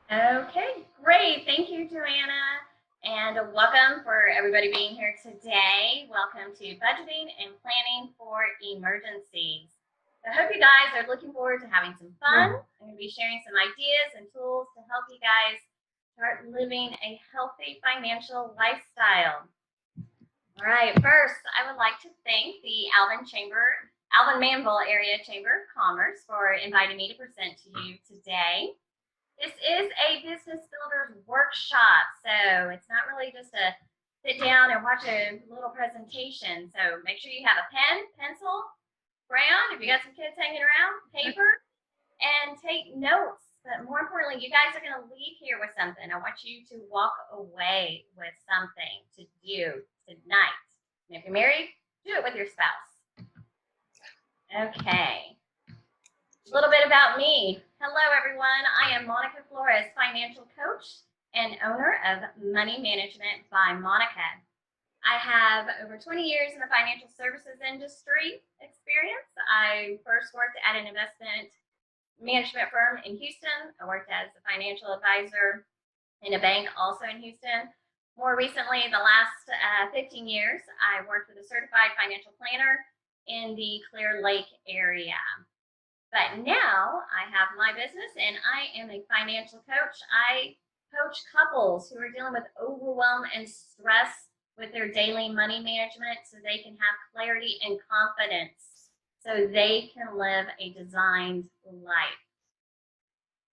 Okay, great. Thank you, Joanna. And welcome for everybody being here today. Welcome to Budgeting and Planning for Emergencies. I hope you guys are looking forward to having some fun. I'm going to be sharing some ideas and tools to help you guys start living a healthy financial lifestyle. All right, first, I would like to thank the Alvin Manville Area Chamber of Commerce for inviting me to present to you today. This is a business builders workshop, so it's not really just a sit down and watch a little presentation. So make sure you have a pen, pencil, crayon, if you got some kids hanging around, paper, and take notes. But more importantly, you guys are going to leave here with something. I want you to walk away with something to do tonight. And if you're married, do it with your spouse. Okay. A little bit about me. Hello, everyone. I am Monica Flores, financial coach and owner of Money Management by Monica. I have over 20 years in the financial services industry experience. I first worked at an investment management firm in Houston. I worked as a financial advisor in a bank also in Houston. More recently, the last 15 years, I worked with a certified financial planner in the Clear Lake area. But now I have my business and I am a financial coach. I coach couples who are dealing with overwhelm and stress with their daily money management so they can have clarity and confidence so they can live a designed life.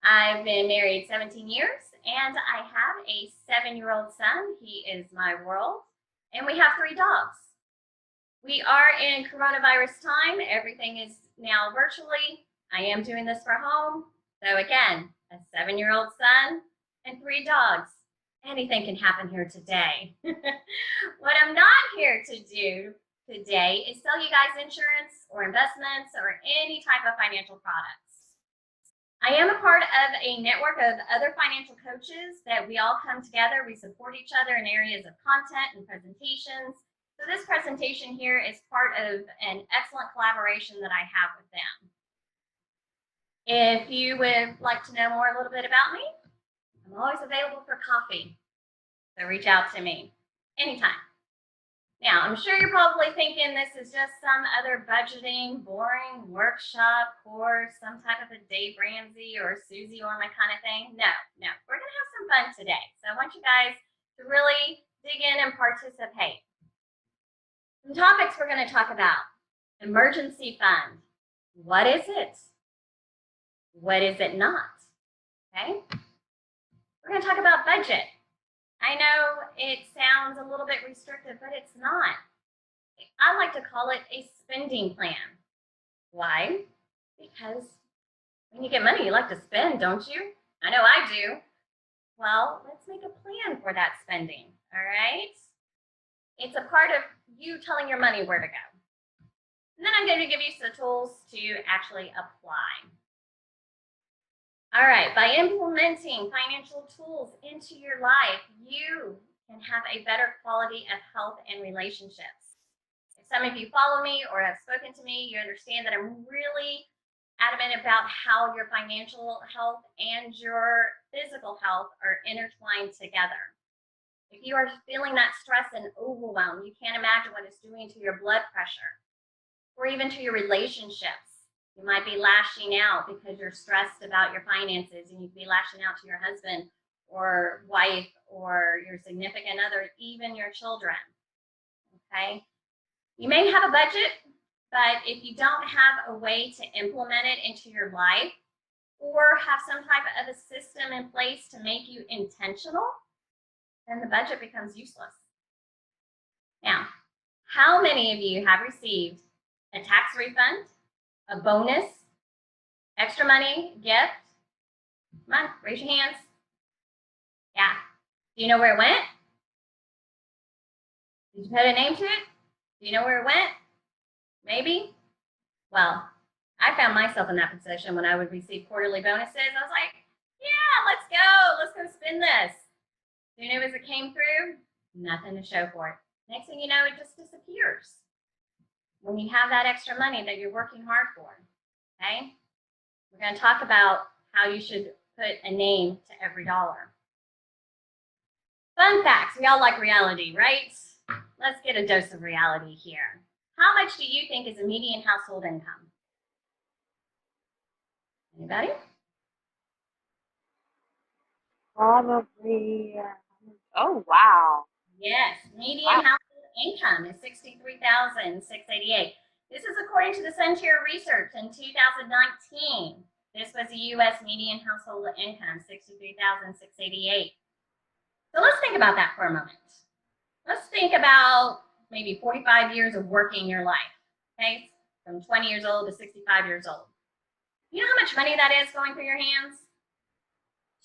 I've been married 17 years and I have a 7-year-old son. He is my world. And we have 3 dogs. We are in coronavirus time. Everything is now virtually. I am doing this for home. So again, a 7-year-old son and 3 dogs. Anything can happen here today. What I'm not here to do today is sell you guys insurance or investments or any type of financial products. I am a part of a network of other financial coaches that we all come together. We support each other in areas of content and presentations. So this presentation here is part of an excellent collaboration that I have with them. If you would like to know more a little bit about me, I'm always available for coffee. So reach out to me anytime. Now, I'm sure you're probably thinking this is just some other budgeting, boring workshop course, some type of a Dave Ramsey or Susie Orman kind of thing. No. We're going to have some fun today. So I want you guys to really dig in and participate. Some topics we're going to talk about. Emergency fund. What is it? What is it not? Okay. We're going to talk about budget. I know it sounds a little bit restrictive, but it's not. I like to call it a spending plan. Why? Because when you get money, you like to spend, don't you? I know I do. Well, let's make a plan for that spending, all right? It's a part of you telling your money where to go. And then I'm going to give you some tools to actually apply. All right, by implementing financial tools into your life, you can have a better quality of health and relationships. If some of you follow me or have spoken to me, you understand that I'm really adamant about how your financial health and your physical health are intertwined together. If you are feeling that stress and overwhelm, you can't imagine what it's doing to your blood pressure or even to your relationships. You might be lashing out because you're stressed about your finances, and you could be lashing out to your husband or wife or your significant other, even your children. Okay? You may have a budget, but if you don't have a way to implement it into your life or have some type of a system in place to make you intentional, then the budget becomes useless. Now, how many of you have received a tax refund, a bonus, extra money, gift? Come on, raise your hands. Yeah. Do you know where it went? Did you put a name to it? Do you know where it went? Maybe? Well, I found myself in that position when I would receive quarterly bonuses. I was like, yeah, let's go spend this. As soon as it came through, nothing to show for it. Next thing you know, it just disappears when you have that extra money that you're working hard for, okay? We're going to talk about how you should put a name to every dollar. Fun facts. We all like reality, right? Let's get a dose of reality here. How much do you think is a median household income? Anybody? Probably. Oh, wow. Yes, median household income is $63,688. This is according to the Center Research in 2019. This was the U.S. median household income, $63,688. So let's think about that for a moment. Let's think about maybe 45 years of working your life, okay? From 20 years old to 65 years old. You know how much money that is going through your hands?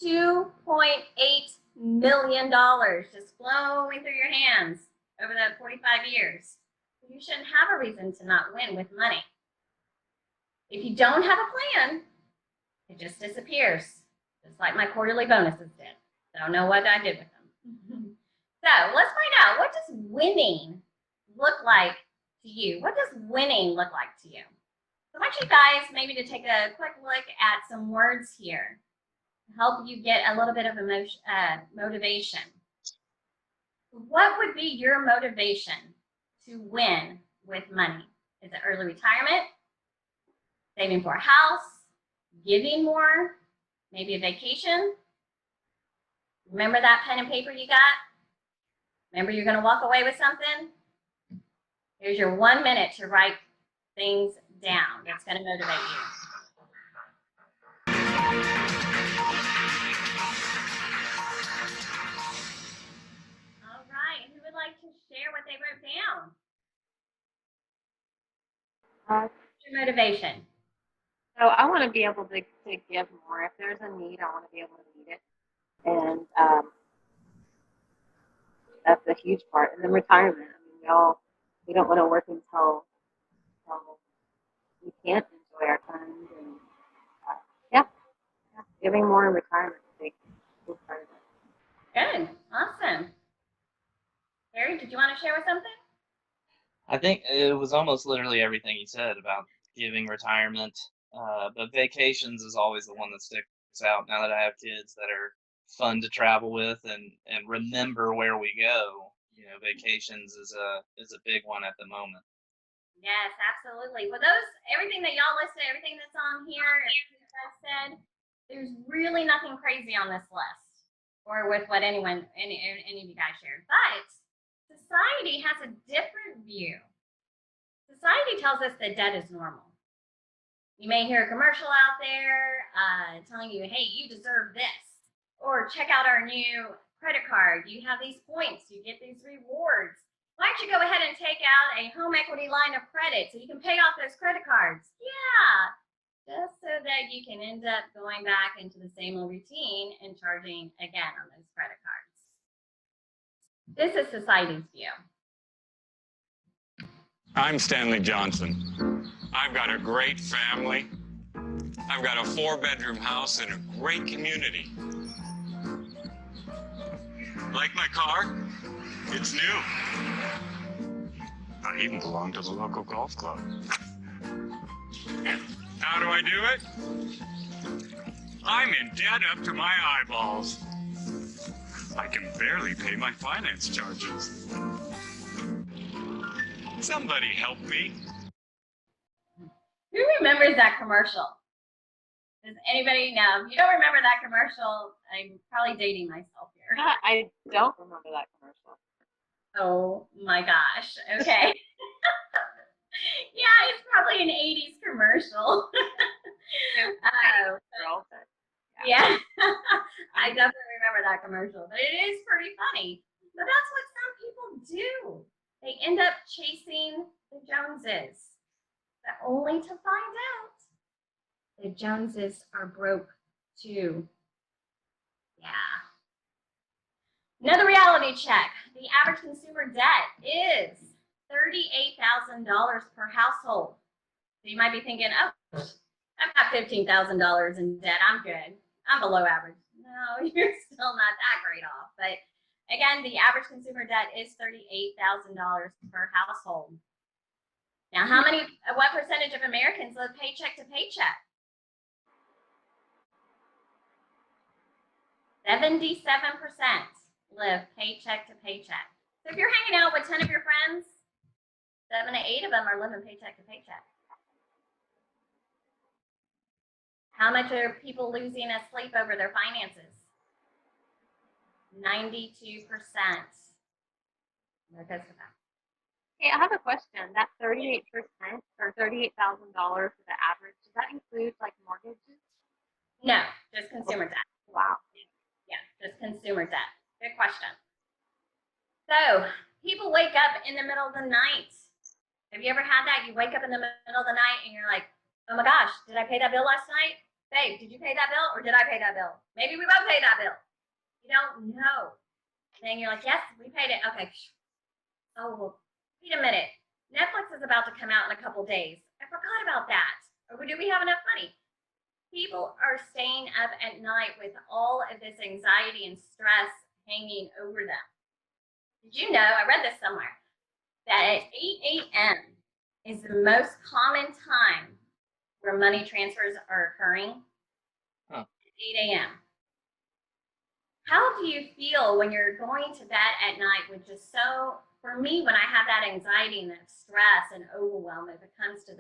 $2.8 million just flowing through your hands over that 45 years. You shouldn't have a reason to not win with money. If you don't have a plan, it just disappears, just like my quarterly bonuses did. Don't know what I did with them. So let's find out, what does winning look like to you? What does winning look like to you? So I want you guys maybe to take a quick look at some words here to help you get a little bit of motivation. What would be your motivation to win with money? Is it early retirement, saving for a house, giving more, maybe a vacation? Remember that pen and paper you got? Remember you're going to walk away with something? Here's your 1 minute to write things down. That's going to motivate you. All right. Who would like to share what they wrote down? What's your motivation? So I want to be able to give more. If there's a need, I want to be able to meet it. And that's a huge part. And then retirement. I mean, we don't want to work until we can't enjoy our funds. And yeah, giving more in retirement is a big part of it. Good. Awesome. Barry, did you want to share with something? I think it was almost literally everything you said about giving, retirement, but vacations is always the one that sticks out now that I have kids that are fun to travel with and remember where we go. You know, vacations is a big one at the moment. Yes, absolutely. Well, everything that y'all listed, everything that's on here, as you guys said, there's really nothing crazy on this list or with what any of you guys shared. But society has a different view. Society tells us that debt is normal. You may hear a commercial out there telling you, hey, you deserve this. Or check out our new credit card. You have these points. You get these rewards. Why don't you go ahead and take out a home equity line of credit so you can pay off those credit cards? Yeah, just so that you can end up going back into the same old routine and charging again on those credit cards. This is society's view. I'm Stanley Johnson. I've got a great family. I've got a 4-bedroom house in a great community. Like my car? It's new. I even belong to the local golf club. How do I do it? I'm in debt up to my eyeballs. I can barely pay my finance charges. Somebody help me. Who remembers that commercial? Does anybody know? If you don't remember that commercial, I'm probably dating myself here. I don't remember that commercial. Oh my gosh. Okay. Yeah, it's probably an 80s commercial. Yeah. I definitely remember that commercial, but it is pretty funny. But that's what some people do. They end up chasing the Joneses, but only to find out the Joneses are broke too. Yeah. Another reality check. The average consumer debt is $38,000 per household. So you might be thinking, oh, I've got $15,000 in debt. I'm good. I'm below average. No, you're still not that great off. But again, the average consumer debt is $38,000 per household. Now, what percentage of Americans live paycheck to paycheck? 77% live paycheck to paycheck. So if you're hanging out with 10 of your friends, 7 to 8 of them are living paycheck to paycheck. How much are people losing sleep over their finances? 92%. There goes the fact. Hey, I have a question. That 38% or $38,000 for the average, does that include like mortgages? No, just consumer debt. Wow. Yeah, just consumer debt. Good question. So people wake up in the middle of the night. Have you ever had that? You wake up in the middle of the night and you're like, oh my gosh, did I pay that bill last night? Babe, did you pay that bill or did I pay that bill? Maybe we both paid that bill. You don't know. Then you're like, yes, we paid it. Okay. Oh, well, wait a minute. Netflix is about to come out in a couple days. I forgot about that. Or do we have enough money? People are staying up at night with all of this anxiety and stress hanging over them. Did you know, I read this somewhere, that at 8 a.m. is the most common time where money transfers are occurring? Huh. 8 a.m. How do you feel when you're going to bed at night with just so, for me, when I have that anxiety and that stress and overwhelm when it comes to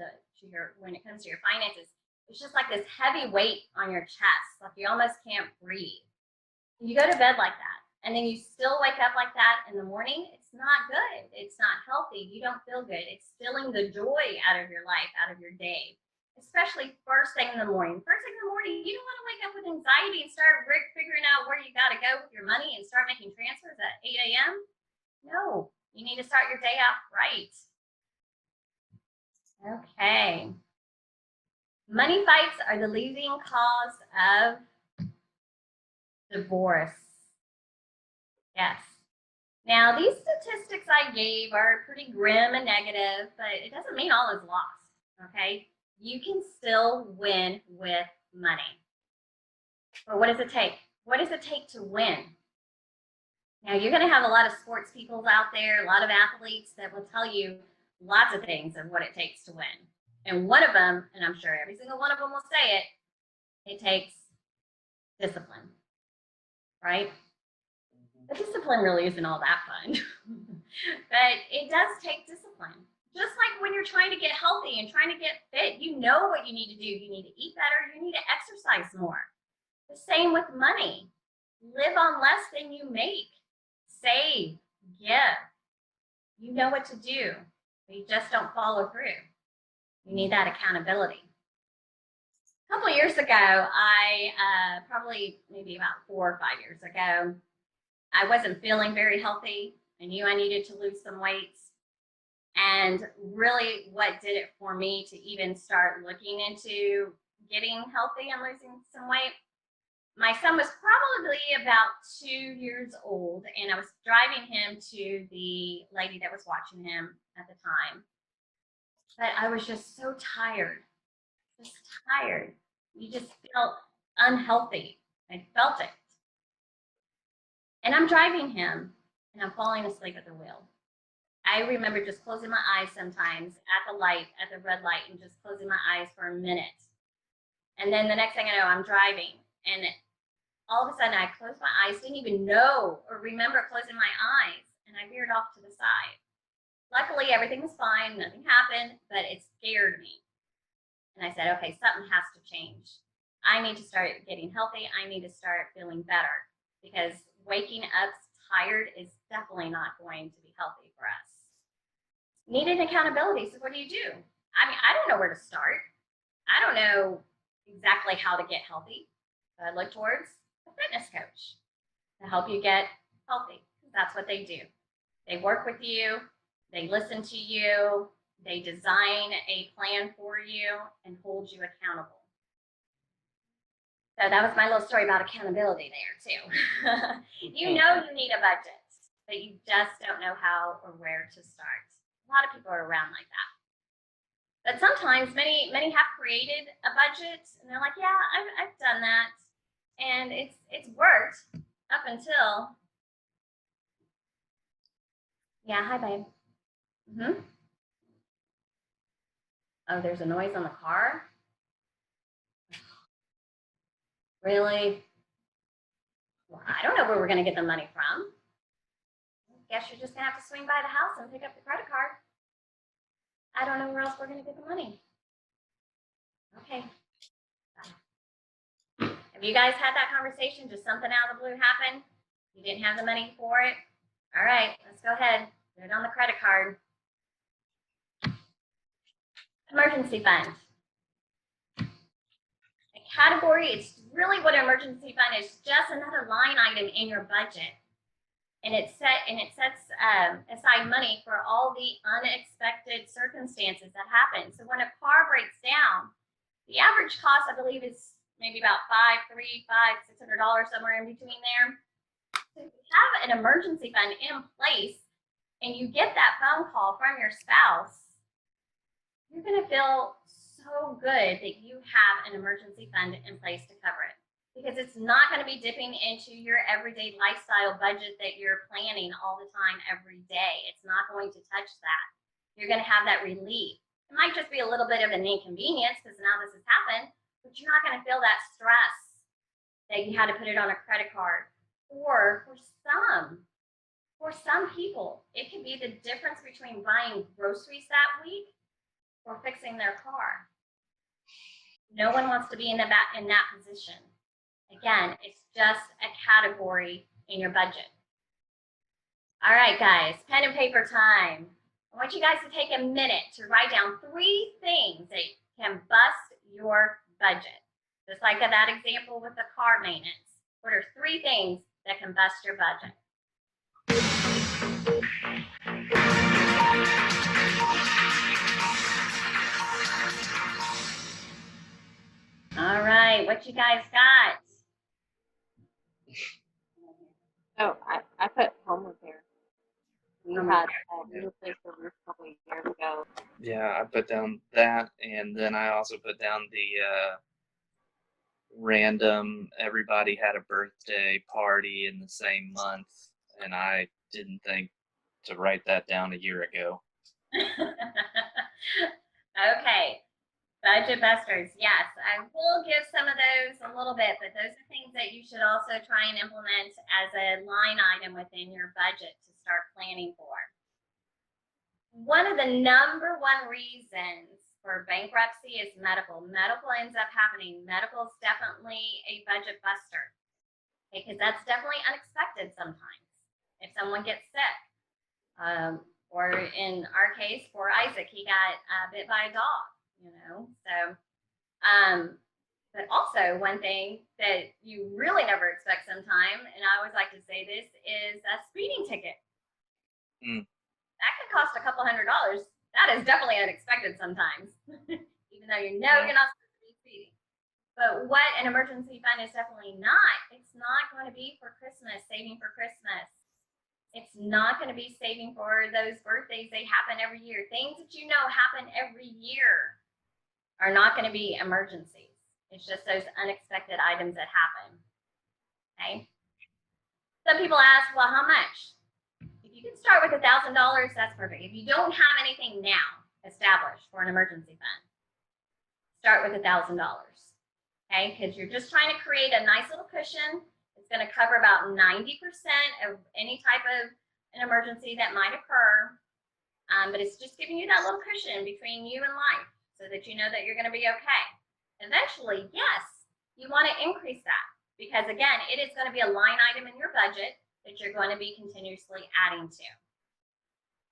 your finances, it's just like this heavy weight on your chest, like you almost can't breathe. You go to bed like that, and then you still wake up like that in the morning, it's not good. It's not healthy. You don't feel good. It's stealing the joy out of your life, out of your day. Especially first thing in the morning. First thing in the morning, you don't want to wake up with anxiety and start figuring out where you got to go with your money and start making transfers at 8 a.m. No, you need to start your day out right. Okay. Money fights are the leading cause of divorce. Yes. Now, these statistics I gave are pretty grim and negative, but it doesn't mean all is lost, okay? You can still win with money. But what does it take? What does it take to win? Now, you're going to have a lot of sports people out there, a lot of athletes that will tell you lots of things of what it takes to win. And one of them, and I'm sure every single one of them will say it, it takes discipline, right? But discipline really isn't all that fun. But it does take discipline. Just like when you're trying to get healthy and trying to get fit, you know what you need to do. You need to eat better. You need to exercise more. The same with money. Live on less than you make. Save, give. You know what to do, but you just don't follow through. You need that accountability. A couple of years ago, probably maybe about 4 or 5 years ago, I wasn't feeling very healthy. I knew I needed to lose some weight. And really what did it for me to even start looking into getting healthy and losing some weight, my son was probably about 2 years old, and I was driving him to the lady that was watching him at the time. But I was just so tired, just tired. You just felt unhealthy. I felt it. And I'm driving him, and I'm falling asleep at the wheel. I remember just closing my eyes sometimes at the light, at the red light, and just closing my eyes for a minute. And then the next thing I know, I'm driving, and all of a sudden I closed my eyes, didn't even know or remember closing my eyes, and I veered off to the side. Luckily, everything was fine, nothing happened, but it scared me. And I said, okay, something has to change. I need to start getting healthy. I need to start feeling better, because waking up tired is definitely not going to be healthy for us. Needed accountability. So what do? I mean, I don't know where to start. I don't know exactly how to get healthy. So I look towards a fitness coach to help you get healthy. That's what they do. They work with you. They listen to you. They design a plan for you and hold you accountable. So that was my little story about accountability there too. You know you need a budget, but you just don't know how or where to start. A lot of people are around like that. But sometimes many have created a budget and they're like, yeah, I've done that. And it's worked up until, yeah, hi babe. Mm-hmm. Oh, there's a noise on the car? Really? Well, I don't know where we're going to get the money from. Guess you're just going to have to swing by the house and pick up the credit card. I don't know where else we're going to get the money. Okay. Have you guys had that conversation? Just something out of the blue happened? You didn't have the money for it? All right, let's go ahead. Put it on the credit card. Emergency fund. A category, it's really what an emergency fund is, just another line item in your budget. And it sets aside money for all the unexpected circumstances that happen. So when a car breaks down, the average cost, I believe, is maybe about $600, somewhere in between there. So if you have an emergency fund in place and you get that phone call from your spouse, you're going to feel so good that you have an emergency fund in place to cover it. Because it's not going to be dipping into your everyday lifestyle budget that you're planning all the time, every day. It's not going to touch that. You're going to have that relief. It might just be a little bit of an inconvenience because now this has happened, but you're not going to feel that stress that you had to put it on a credit card. Or for some people, it could be the difference between buying groceries that week or fixing their car. No one wants to be in that position. Again, it's just a category in your budget. All right, guys, pen and paper time. I want you guys to take a minute to write down 3 things that can bust your budget. Just like that example with the car maintenance. What are 3 things that can bust your budget? All right, what you guys got? Oh, I put home repair. We replaced the roof a couple of years ago. Yeah, I put down that, and then I also put down the random everybody had a birthday party in the same month, and I didn't think to write that down a year ago. Okay, budget busters. Yes, I will give some of those a little bit, but those are things that you should also try and implement as a line item within your budget to start planning for. One of the number 1 reasons for bankruptcy is medical. Medical ends up happening. Medical is definitely a budget buster because that's definitely unexpected sometimes. If someone gets sick, or in our case, poor Isaac, he got bit by a dog, So, but also one thing that you really never expect sometime, and I always like to say this, is a speeding ticket. That can cost a couple $100. That is definitely unexpected sometimes, even though you're not supposed to be speeding. But what an emergency fund is definitely not, it's not going to be for Christmas, saving for Christmas. It's not going to be saving for those birthdays. They happen every year. Things that happen every year are not going to be emergencies. It's just those unexpected items that happen. Okay. Some people ask, well, how much? If you can start with $1,000, that's perfect. If you don't have anything now established for an emergency fund, start with $1,000. Okay, because you're just trying to create a nice little cushion. It's going to cover about 90% of any type of an emergency that might occur, but it's just giving you that little cushion between you and life so that you know that you're going to be okay. Eventually, yes, you want to increase that because, again, it is going to be a line item in your budget that you're going to be continuously adding to.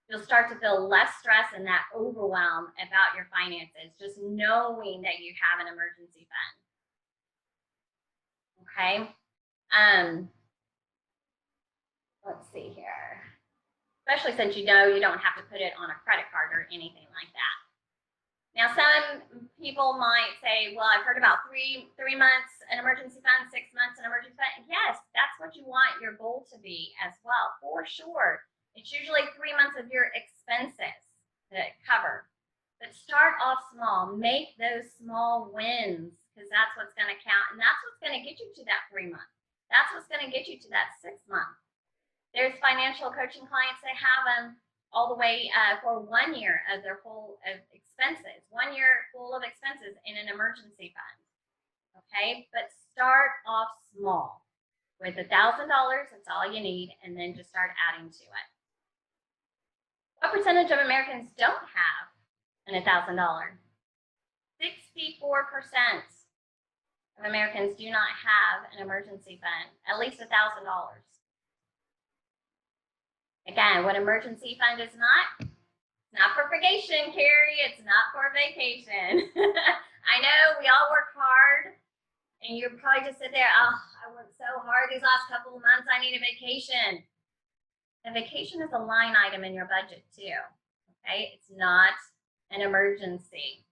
You'll start to feel less stress and that overwhelm about your finances, just knowing that you have an emergency fund. Okay. Let's see here. Especially since you don't have to put it on a credit card or anything like that. Now, some people might say, well, I've heard about three months an emergency fund, 6 months an emergency fund. Yes, that's what you want your goal to be as well, for sure. It's usually 3 months of your expenses to cover. But start off small. Make those small wins because that's what's going to count. And that's what's going to get you to that 3 month. That's what's going to get you to that 6 month. There's financial coaching clients that have them all the way for 1 year of their full of expenses, 1 year full of expenses in an emergency fund. Okay, but start off small. With $1,000, that's all you need, and then just start adding to it. What percentage of Americans don't have an $1,000? 64% of Americans do not have an emergency fund, at least $1,000. Again, what emergency fund is not? It's not for vacation, Carrie. It's not for vacation. I know we all work hard, and you probably just sit there, oh, I worked so hard these last couple of months. I need a vacation. A vacation is a line item in your budget too. Okay, it's not an emergency,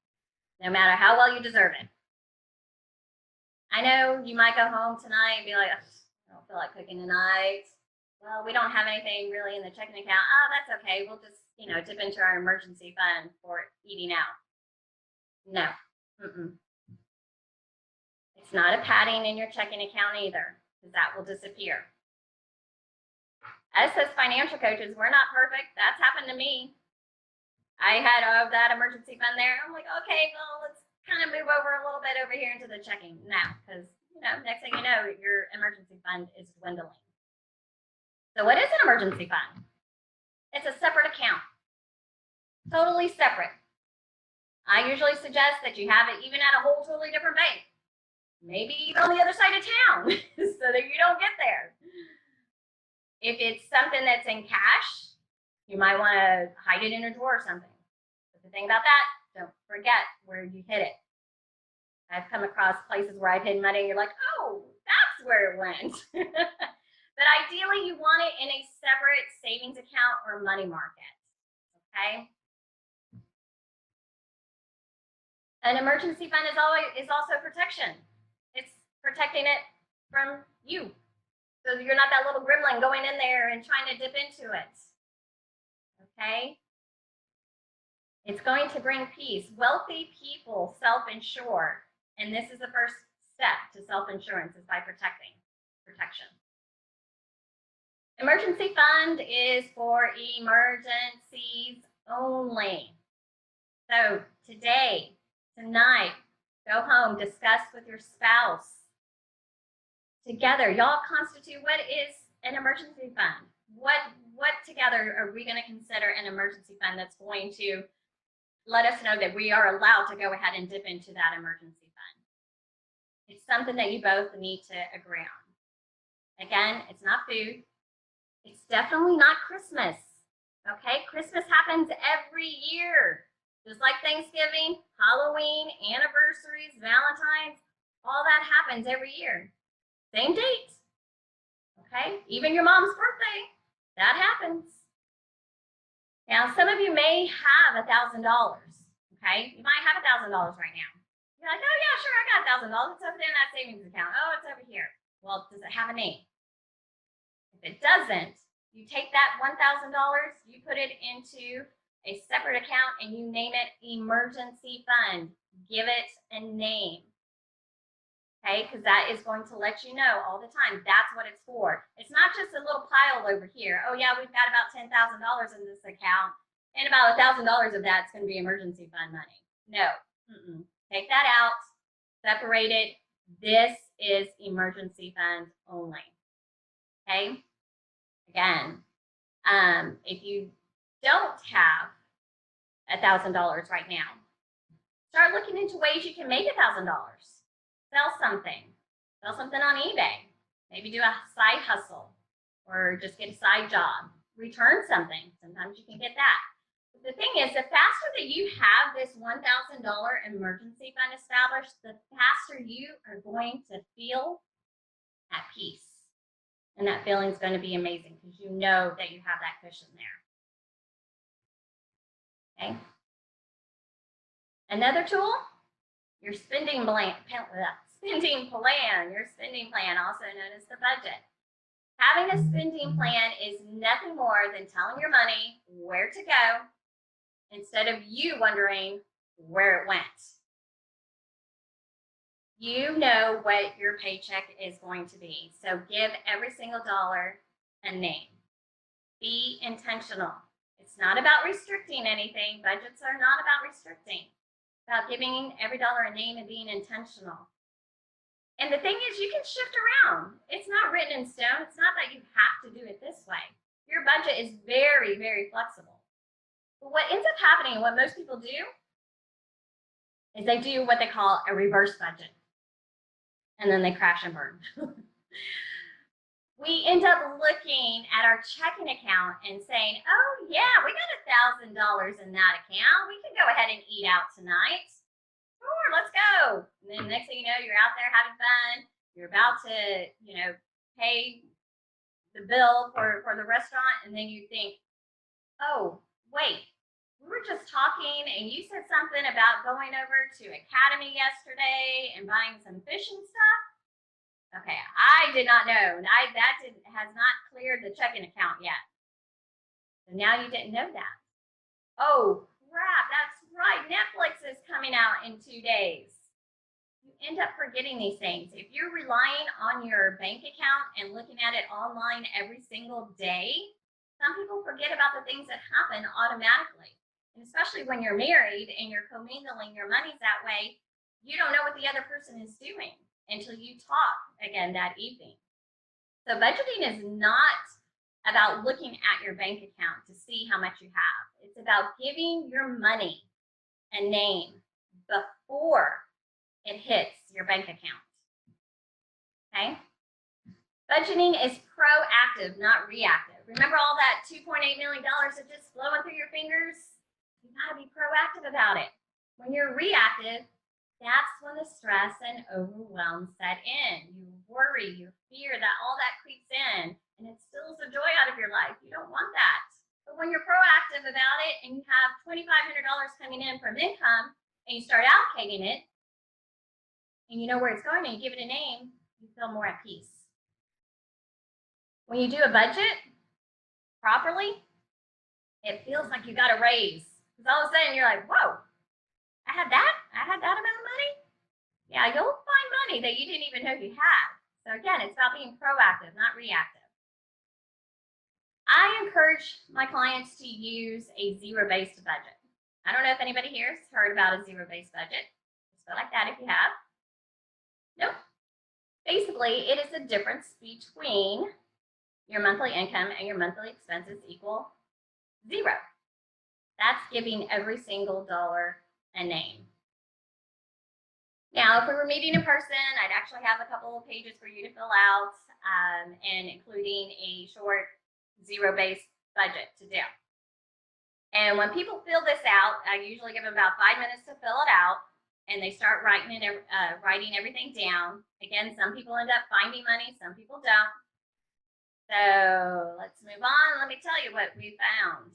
no matter how well you deserve it. I know you might go home tonight and be like, I don't feel like cooking tonight. Well, we don't have anything really in the checking account. Oh, that's okay. We'll just, dip into our emergency fund for eating out. No. It's not a padding in your checking account either, because that will disappear. Us as financial coaches, we're not perfect. That's happened to me. I had that emergency fund there. I'm like, okay, well, let's kind of move over a little bit over here into the checking now, because next thing you know, your emergency fund is dwindling. So what is an emergency fund? It's a separate account, totally separate. I usually suggest that you have it even at a whole totally different bank, maybe even on the other side of town, so that you don't get there. If it's something that's in cash, you might want to hide it in a drawer or something. But the thing about that, don't forget where you hid it. I've come across places where I've hidden money and you're like, oh, that's where it went. But ideally, you want it in a separate savings account or money market, okay? An emergency fund is also protection. It's protecting it from you. So you're not that little gremlin going in there and trying to dip into it. Okay? It's going to bring peace. Wealthy people self-insure, and this is the first step to self-insurance is by protection. Emergency fund is for emergencies only. So today, tonight, go home, discuss with your spouse. Together, y'all constitute what is an emergency fund. What together are we going to consider an emergency fund that's going to let us know that we are allowed to go ahead and dip into that emergency fund? It's something that you both need to agree on. Again, it's not food. It's definitely not Christmas. Okay, Christmas happens every year. Just like Thanksgiving, Halloween, anniversaries, Valentine's, all that happens every year. Same date, okay? Even your mom's birthday, that happens. Now, some of you may have $1,000, okay? You might have $1,000 right now. You're like, oh yeah, sure, I got $1,000. It's over there in that savings account. Oh, it's over here. Well, does it have a name? If it doesn't, you take that $1,000, you put it into a separate account, and you name it emergency fund. Give it a name. Okay, because that is going to let you know all the time that's what it's for. It's not just a little pile over here. Oh yeah, we've got about $10,000 in this account, and about $1,000 of that's going to be emergency fund money. No, take that out, separate it. This is emergency fund only. Okay, again, if you don't have $1,000 right now, start looking into ways you can make $1,000. Sell something on eBay. Maybe do a side hustle or just get a side job. Return something. Sometimes you can get that. But the thing is, the faster that you have this $1,000 emergency fund established, the faster you are going to feel at peace. And that feeling is going to be amazing because you know that you have that cushion there. Okay. Another tool, your spending plan, your spending plan, also known as the budget. Having a spending plan is nothing more than telling your money where to go instead of you wondering where it went. You know what your paycheck is going to be, so give every single dollar a name. Be intentional. It's not about restricting anything. Budgets are not about restricting. It's about giving every dollar a name and being intentional. And the thing is, you can shift around. It's not written in stone. It's not that you have to do it this way. Your budget is very, very flexible. But what ends up happening, what most people do, is they do what they call a reverse budget. And then they crash and burn. We end up looking at our checking account and saying, oh yeah, we got $1,000 in that account. We can go ahead and eat out tonight. Sure, let's go. And then next thing you know, you're out there having fun. You're about to, pay the bill for the restaurant. And then you think, oh, wait, we were just talking and you said something about going over to Academy yesterday and buying some fishing stuff. Okay, I did not know. And has not cleared the checking account yet. So now you didn't know that. Oh, crap, that's right. Netflix is coming out in 2 days. You end up forgetting these things. If you're relying on your bank account and looking at it online every single day, some people forget about the things that happen automatically. And especially when you're married and you're commingling your monies that way, you don't know what the other person is doing until you talk again that evening. So budgeting is not about looking at your bank account to see how much you have. It's about giving your money a name before it hits your bank account. Okay? Budgeting is proactive, not reactive. Remember all that $2.8 million that's just flowing through your fingers? You gotta be proactive about it. When you're reactive, that's when the stress and overwhelm set in. You worry, you fear that all that creeps in and it steals the joy out of your life. You don't want that. But when you're proactive about it and you have $2,500 coming in from income and you start allocating it and you know where it's going and you give it a name, you feel more at peace. When you do a budget properly, it feels like you got a raise. Because all of a sudden you're like, whoa, I had that amount of money? Yeah, you'll find money that you didn't even know you had. So again, it's about being proactive, not reactive. I encourage my clients to use a zero-based budget. I don't know if anybody here has heard about a zero-based budget. Just go like that if you have. Nope. Basically, it is the difference between your monthly income and your monthly expenses equal 0. That's giving every single dollar a name. Now, if we were meeting in person, I'd actually have a couple of pages for you to fill out and including a short zero-based budget to do. And when people fill this out, I usually give them about 5 minutes to fill it out, and they start writing everything down. Again, some people end up finding money, some people don't. So let's move on. Let me tell you what we found.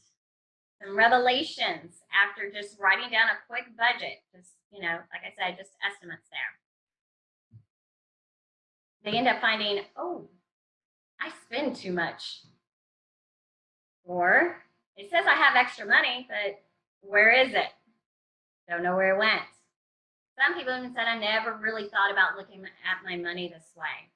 Some revelations after just writing down a quick budget. Just, like I said, just estimates there. They end up finding, oh, I spend too much. Or it says I have extra money, but where is it? Don't know where it went. Some people even said I never really thought about looking at my money this way.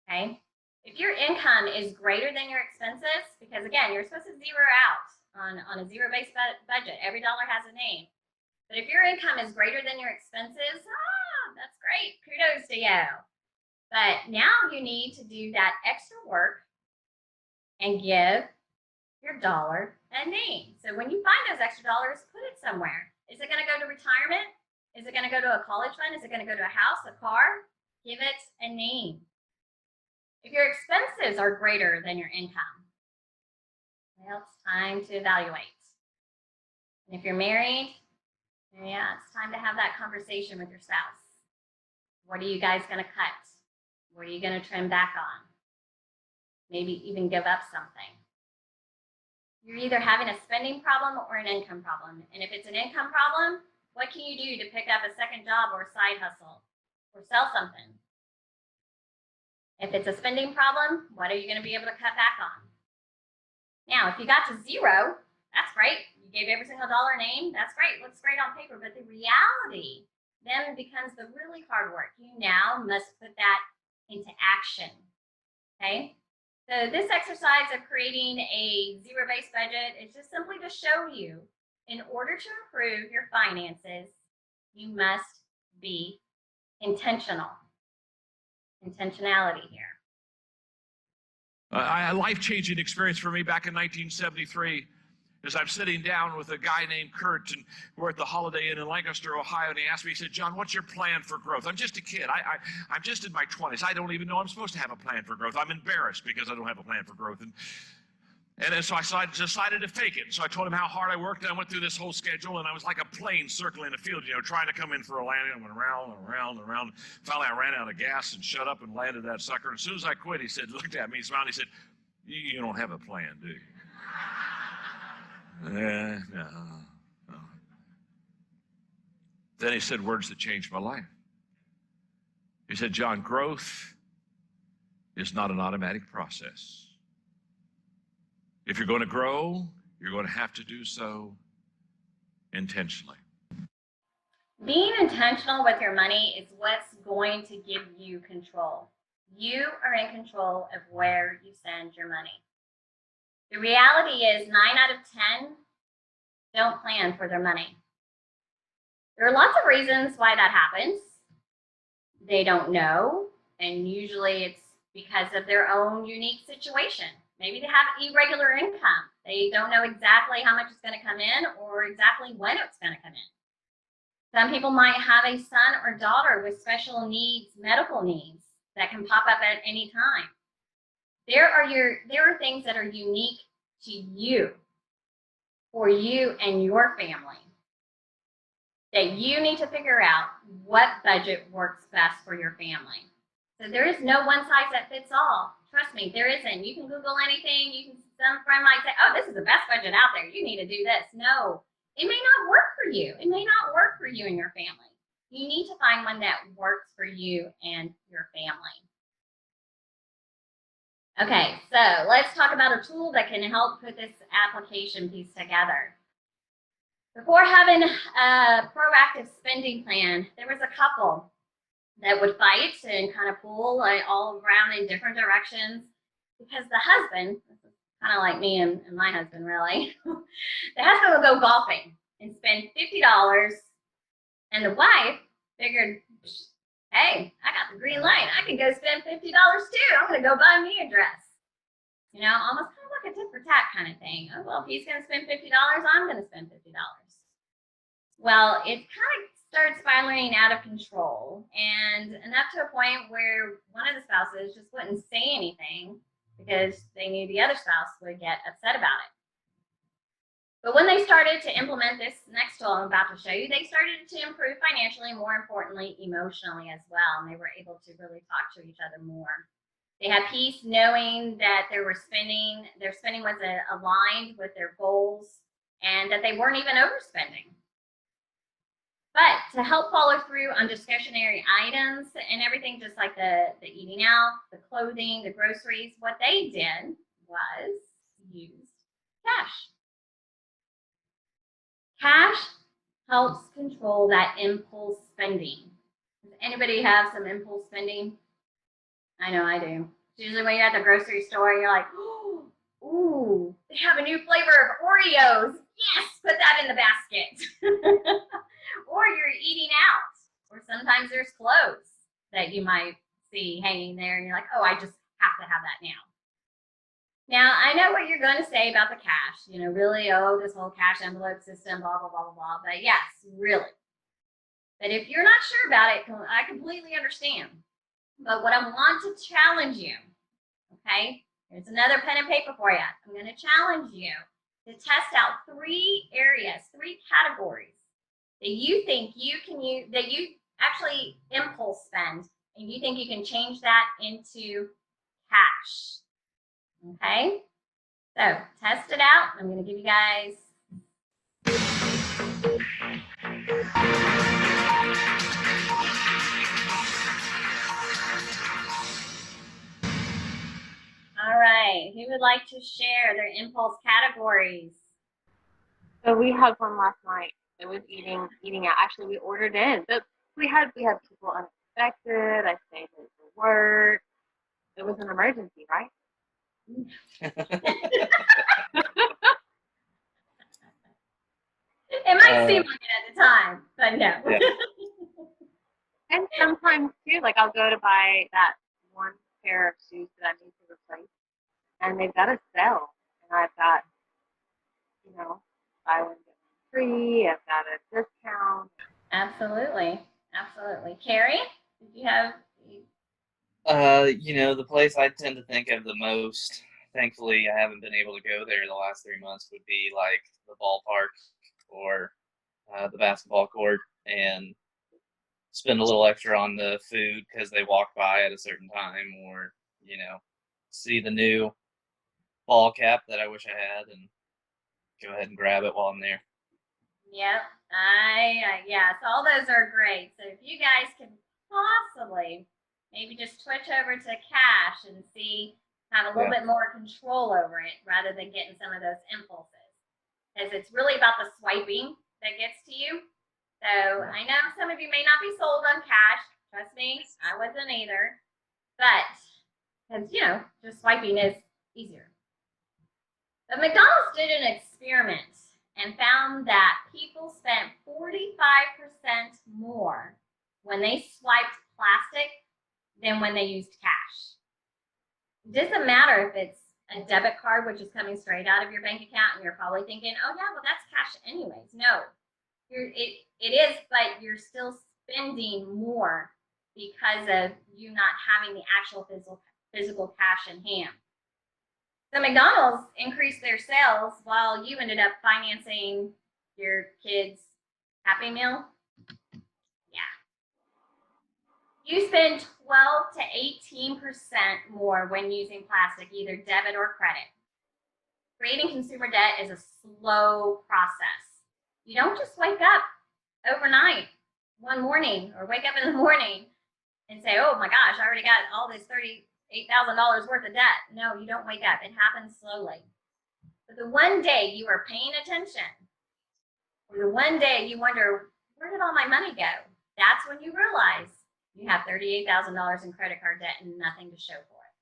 Okay? If your income is greater than your expenses, because again, you're supposed to zero out on a zero-based budget. Every dollar has a name. But if your income is greater than your expenses, that's great. Kudos to you. But now you need to do that extra work and give your dollar a name. So when you find those extra dollars, put it somewhere. Is it going to go to retirement? Is it going to go to a college fund? Is it going to go to a house, a car? Give it a name. If your expenses are greater than your income, well, it's time to evaluate. And if you're married, yeah, it's time to have that conversation with your spouse. What are you guys going to cut? What are you going to trim back on? Maybe even give up something. You're either having a spending problem or an income problem. And if it's an income problem, what can you do to pick up a second job or a side hustle or sell something? If it's a spending problem, what are you going to be able to cut back on? Now, if you got to 0, that's great. You gave every single dollar a name. That's great. Looks great on paper. But the reality then becomes the really hard work. You now must put that into action. Okay? So this exercise of creating a zero-based budget is just simply to show you, in order to improve your finances, you must be intentionality here. A life-changing experience for me back in 1973 is I'm sitting down with a guy named Kurt, and we're at the Holiday Inn in Lancaster, Ohio, and he asked me, he said, John, what's your plan for growth? I'm just a kid. I'm just in my 20s. I don't even know I'm supposed to have a plan for growth. I'm embarrassed because I don't have a plan for growth. And then so I decided to fake it. So I told him how hard I worked, and I went through this whole schedule, and I was like a plane circling the field, trying to come in for a landing. I went around and around and around. Finally, I ran out of gas and shut up and landed that sucker. As soon as I quit, he said, looked at me, smiled, he said, you don't have a plan, do you? No. Then he said words that changed my life. He said, John, growth is not an automatic process. If you're going to grow, you're going to have to do so intentionally. Being intentional with your money is what's going to give you control. You are in control of where you send your money. The reality is 9 out of 10 don't plan for their money. There are lots of reasons why that happens. They don't know, and usually it's because of their own unique situation. Maybe they have irregular income. They don't know exactly how much is going to come in or exactly when it's going to come in. Some people might have a son or daughter with special needs, medical needs that can pop up at any time. There are things that are unique to you, for you and your family, that you need to figure out what budget works best for your family. So there is no one size that fits all. Trust me, there isn't. You can Google anything. Some friend might say, oh, this is the best budget out there. You need to do this. No, it may not work for you. It may not work for you and your family. You need to find one that works for you and your family. Okay, so let's talk about a tool that can help put this application piece together. Before having a proactive spending plan, there was a couple that would fight and kind of pull all around in different directions because the husband, kind of like me and my husband really, the husband would go golfing and spend $50, and the wife figured, hey, I got the green light. I can go spend $50 too. I'm going to go buy me a dress. Almost kind of like a tit for tat kind of thing. Oh, well, if he's going to spend $50, I'm going to spend $50. Well, it kind of started spiraling out of control, and enough to a point where one of the spouses just wouldn't say anything because they knew the other spouse would get upset about it. But when they started to implement this next tool I'm about to show you, they started to improve financially, more importantly, emotionally as well, and they were able to really talk to each other more. They had peace knowing that their spending was aligned with their goals and that they weren't even overspending. But to help follow through on discretionary items and everything, just like the eating out, the clothing, the groceries, what they did was use cash. Cash helps control that impulse spending. Does anybody have some impulse spending? I know I do. Usually when you're at the grocery store, you're like, ooh, they have a new flavor of Oreos. Yes, put that in the basket. Or you're eating out. Or sometimes there's clothes that you might see hanging there and you're like, oh, I just have to have that now. Now, I know what you're going to say about the cash. Really, this whole cash envelope system, blah, blah, blah, blah, blah. But yes, really. But if you're not sure about it, I completely understand. But what I want to challenge you, okay, here's another pen and paper for you. I'm going to challenge you to test out 3 areas, 3 categories that you think you can use, that you actually impulse spend, and you think you can change that into cash. Okay, so test it out. I'm going to give you guys all right, who would like to share their impulse categories? So we had one last night. It was eating out. Actually, we ordered in. But we had people unexpected. I stayed late for work. It was an emergency, right? It might seem like it at the time, but no. Yeah. And sometimes too. Like I'll go to buy that one pair of shoes that I need to replace, and they've got a sale, and I've got, buy one get one free. I've got a discount. Absolutely. Absolutely. Carrie, did you have? The place I tend to think of the most, thankfully I haven't been able to go there the last 3 months, would be like the ballpark or the basketball court, and spend a little extra on the food because they walk by at a certain time, or, see the new ball cap that I wish I had and go ahead and grab it while I'm there. Yep. Yes, all those are great. So if you guys can possibly maybe just switch over to cash and have a little bit more control over it rather than getting some of those impulses. Because it's really about the swiping that gets to you. So I know some of you may not be sold on cash. Trust me, I wasn't either. But, because, just swiping is easier. But McDonald's did an experiment and found that people spent 45% more when they swiped plastic than when they used cash. It doesn't matter if it's a debit card, which is coming straight out of your bank account, and you're probably thinking, oh yeah, well that's cash anyways. No, it is, but you're still spending more because of you not having the actual physical cash in hand. So McDonald's increased their sales while you ended up financing your kids' Happy Meal. Yeah. You spend 12 to 18% more when using plastic, either debit or credit. Creating consumer debt is a slow process. You don't just wake up overnight one morning or wake up in the morning and say, oh my gosh, I already got all this $38,000 worth of debt. No, you don't wake up. It happens slowly. But the one day you are paying attention, or the one day you wonder, where did all my money go? That's when you realize you have $38,000 in credit card debt and nothing to show for it.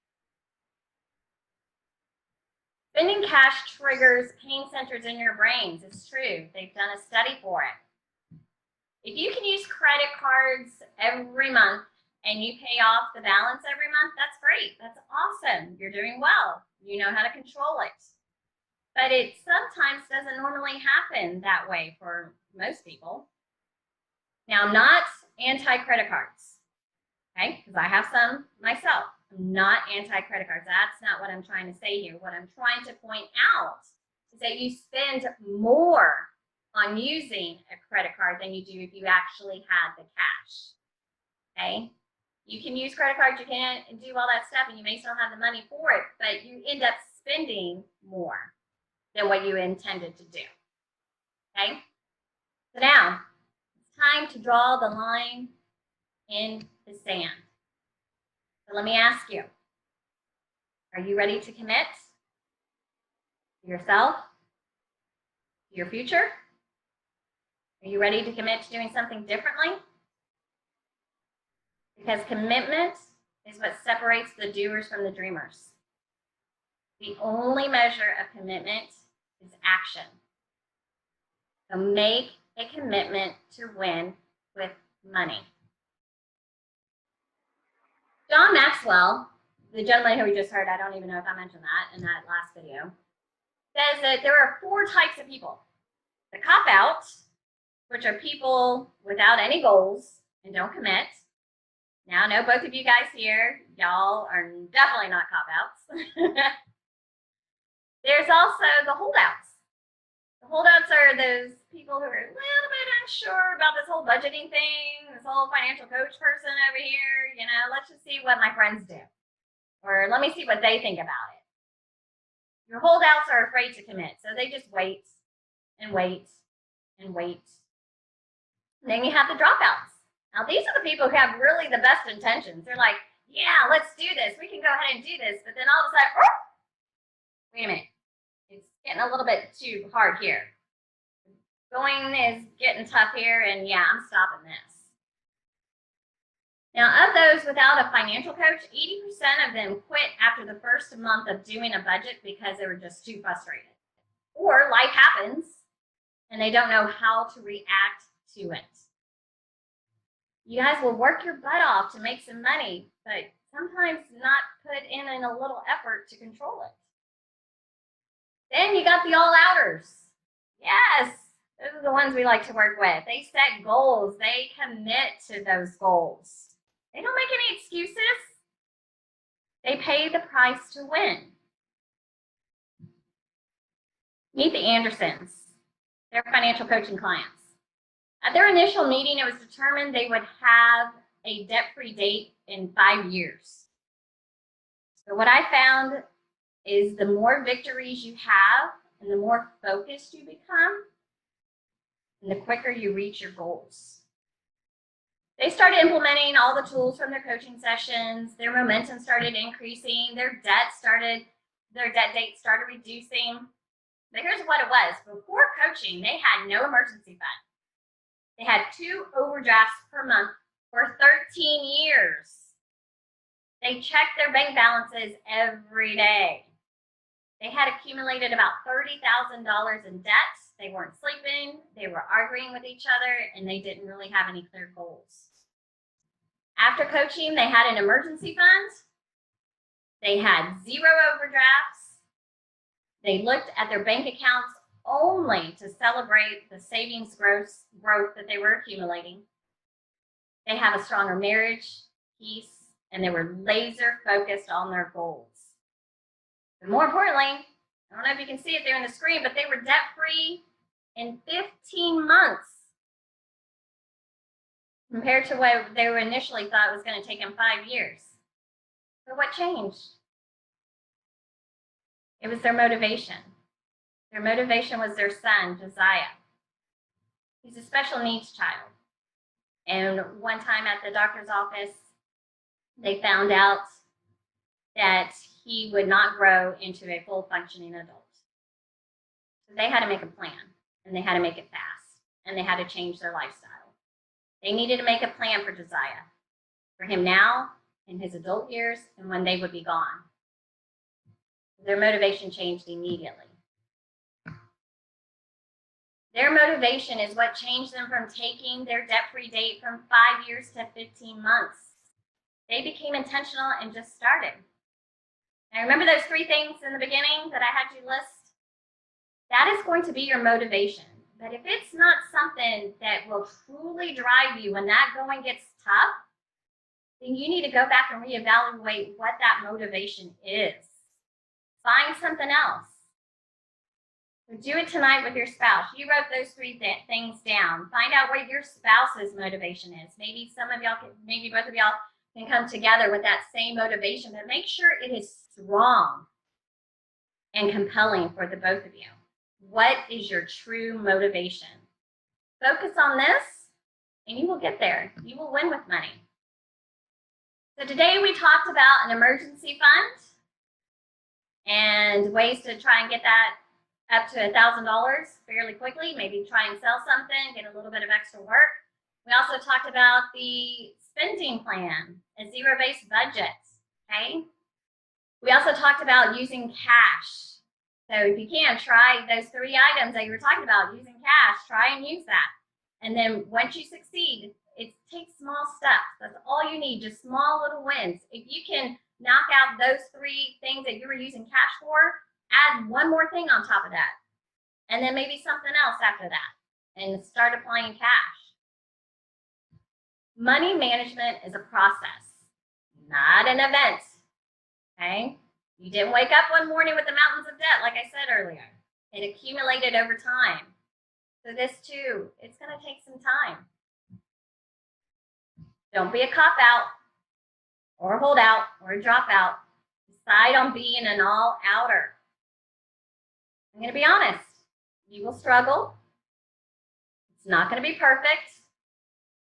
Spending cash triggers pain centers in your brains. It's true. They've done a study for it. If you can use credit cards every month and you pay off the balance every month, that's great. That's awesome. You're doing well. You know how to control it. But it sometimes doesn't normally happen that way for most people. Now, I'm not anti-credit cards, okay? Because I have some myself. I'm not anti-credit cards. That's not what I'm trying to say here. What I'm trying to point out is that you spend more on using a credit card than you do if you actually had the cash, okay? You can use credit cards, you can do all that stuff, and you may still have the money for it, but you end up spending more than what you intended to do, okay? So now, it's time to draw the line in the sand. So let me ask you, are you ready to commit to yourself, to your future? Are you ready to commit to doing something differently? Because commitment is what separates the doers from the dreamers. The only measure of commitment is action. So make a commitment to win with money. John Maxwell, the gentleman who we just heard, I don't even know if I mentioned that in that last video, says that there are 4 types of people. The cop-out, which are people without any goals and don't commit. Now, I know both of you guys here, y'all are definitely not cop-outs. There's also the holdouts. The holdouts are those people who are a little bit unsure about this whole budgeting thing, this whole financial coach person over here. Let's just see what my friends do. Or let me see what they think about it. Your holdouts are afraid to commit, so they just wait and wait and wait. And then you have the dropouts. Now, these are the people who have really the best intentions. They're like, yeah, let's do this. We can go ahead and do this. But then all of a sudden, wait a minute. It's getting a little bit too hard here. Going is getting tough here, and yeah, I'm stopping this. Now, of those without a financial coach, 80% of them quit after the first month of doing a budget because they were just too frustrated. Or life happens, and they don't know how to react to it. You guys will work your butt off to make some money, but sometimes not put in a little effort to control it. Then you got the all-outers. Yes, those are the ones we like to work with. They set goals. They commit to those goals. They don't make any excuses. They pay the price to win. Meet the Andersons. They're financial coaching clients. At their initial meeting, it was determined they would have a debt-free date in 5 years. So what I found is the more victories you have and the more focused you become, and the quicker you reach your goals. They started implementing all the tools from their coaching sessions. Their momentum started increasing. Their debt date started reducing. But here's what it was. Before coaching, they had no emergency fund. They had 2 overdrafts per month for 13 years. They checked their bank balances every day. They had accumulated about $30,000 in debt. They weren't sleeping. They were arguing with each other, and they didn't really have any clear goals. After coaching, they had an emergency fund. They had 0 overdrafts. They looked at their bank accounts only to celebrate the savings growth that they were accumulating. They have a stronger marriage, peace, and they were laser focused on their goals. But more importantly, I don't know if you can see it there on the screen, but they were debt-free in 15 months compared to what they were initially thought was going to take them 5 years. So what changed? It was their motivation. Their motivation was their son, Josiah. He's a special needs child. And one time at the doctor's office, they found out that he would not grow into a full functioning adult. So they had to make a plan, and they had to make it fast, and they had to change their lifestyle. They needed to make a plan for Josiah, for him now, in his adult years, and when they would be gone. Their motivation changed immediately. Their motivation is what changed them from taking their debt-free date from 5 years to 15 months. They became intentional and just started. Now remember those 3 things in the beginning that I had you list? That is going to be your motivation. But if it's not something that will truly drive you when that going gets tough, then you need to go back and reevaluate what that motivation is. Find something else. So do it tonight with your spouse. You wrote those 3 things down. Find out what your spouse's motivation is. Maybe both of y'all can come together with that same motivation, but make sure it is strong and compelling for the both of you. What is your true motivation? Focus on this, and you will get there. You will win with money. So today we talked about an emergency fund and ways to try and get that up to $1,000 fairly quickly. Maybe try and sell something, get a little bit of extra work. We also talked about the spending plan, a zero-based budget, okay? We also talked about using cash. So if you can, try those 3 items that you were talking about, using cash, try and use that. And then once you succeed, it takes small steps. That's all you need, just small little wins. If you can knock out those 3 things that you were using cash for, add 1 more thing on top of that. And then maybe something else after that. And start applying cash. Money management is a process, not an event, okay? You didn't wake up one morning with the mountains of debt, like I said earlier. It accumulated over time. So this too, it's going to take some time. Don't be a cop-out or a holdout or a dropout. Decide on being an all-outer. I'm going to be honest. You will struggle. It's not going to be perfect.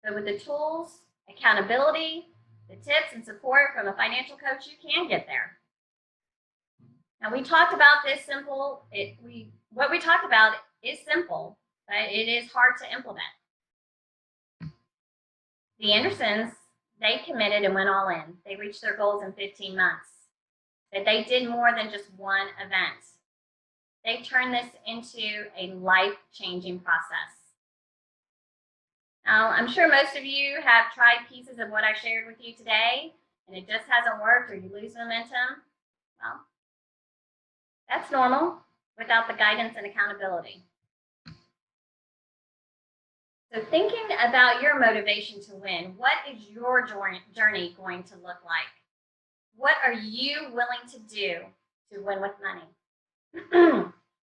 But with the tools, accountability, the tips, and support from a financial coach, you can get there. Now, we talked about this simple. What we talked about is simple, but it is hard to implement. The Andersons, they committed and went all in. They reached their goals in 15 months. But they did more than just one event. They turned this into a life-changing process. I'm sure most of you have tried pieces of what I shared with you today, and it just hasn't worked, or you lose momentum. Well, that's normal without the guidance and accountability. So thinking about your motivation to win, what is your journey going to look like? What are you willing to do to win with money? I'm going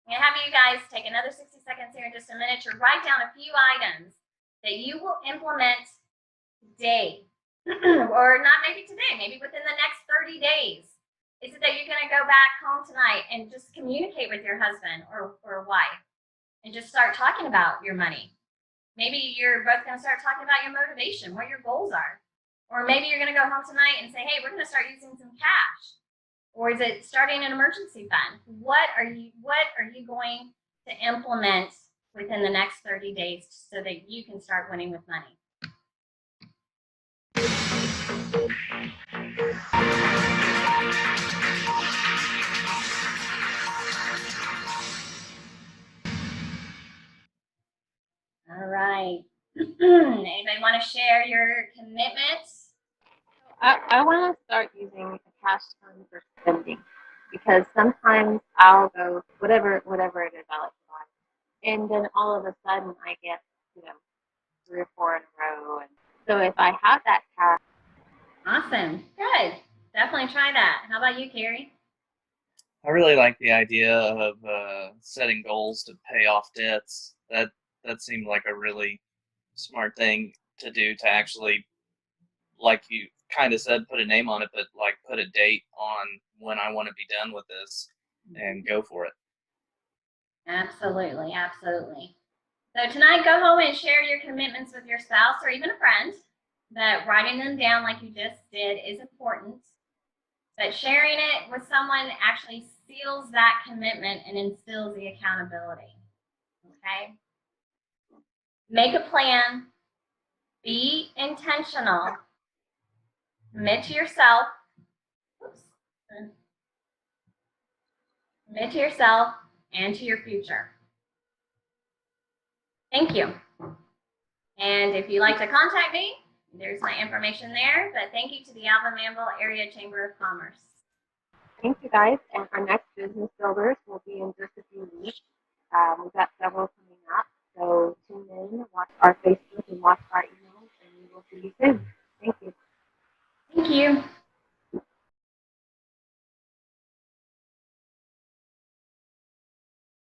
to have you guys take another 60 seconds here in just a minute to write down a few items that you will implement today, or not maybe today, maybe within the next 30 days. Is it that you're going to go back home tonight and just communicate with your husband or wife and just start talking about your money? Maybe you're both going to start talking about your motivation, what your goals are. Or maybe you're going to go home tonight and say, hey, we're going to start using some cash. Or is it starting an emergency fund? What are you going to implement within the next 30 days so that you can start winning with money? All right. Anybody want to share your commitments? I want to start using a cash fund for spending because sometimes I'll go whatever it is I like to buy, and then all of a sudden I get 3 or 4 in a row, and so if I have that cash. Awesome. Good. Definitely try that. How about you, Carrie? I really like the idea of setting goals to pay off debts. That seemed like a really smart thing to do, to actually, like you kind of said, put a name on it, but like put a date on when I want to be done with this and go for it. Absolutely. Absolutely. So tonight, go home and share your commitments with your spouse or even a friend. That writing them down like you just did is important. But sharing it with someone actually seals that commitment and instills the accountability. Okay? Make a plan. Be intentional. Commit to yourself. Oops. Commit to yourself and to your future. Thank you. And if you'd like to contact me, there's my information there. But thank you to the Alva Manville Area Chamber of Commerce. Thank you, guys. And our next Business Builders will be in just a few weeks. We've got several coming up. So tune in, watch our Facebook